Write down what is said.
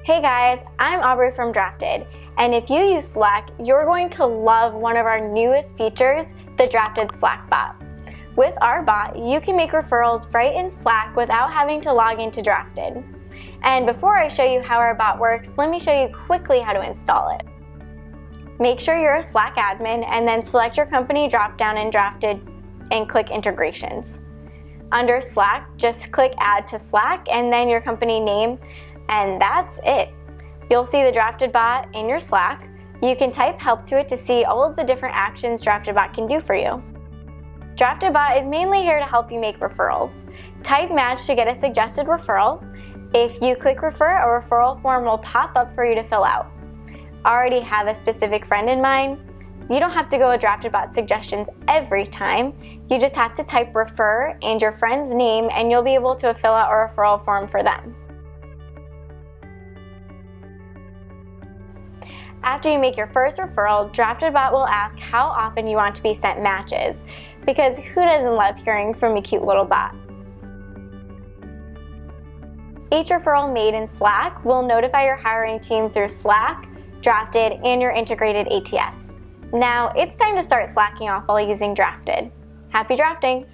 Hey guys, I'm Aubrey from Drafted, and if you use Slack, you're going to love one of our newest features, the Drafted Slack bot. With our bot, you can make referrals right in Slack without having to log into Drafted. And before I show you how our bot works, let me show you quickly how to install it. Make sure you're a Slack admin and then select your company dropdown in Drafted and click Integrations. Under Slack, just click Add to Slack and then your company name, and that's it. You'll see the Drafted bot in your Slack. You can type help to it to see all of the different actions Drafted bot can do for you. Drafted bot is mainly here to help you make referrals. Type match to get a suggested referral. If you click refer, a referral form will pop up for you to fill out. Already have a specific friend in mind? You don't have to go with Drafted bot suggestions every time. You just have to type refer and your friend's name and you'll be able to fill out a referral form for them. After you make your first referral, Drafted bot will ask how often you want to be sent matches, because who doesn't love hearing from a cute little bot? Each referral made in Slack will notify your hiring team through Slack, Drafted, and your integrated ATS. Now it's time to start slacking off while using Drafted. Happy drafting!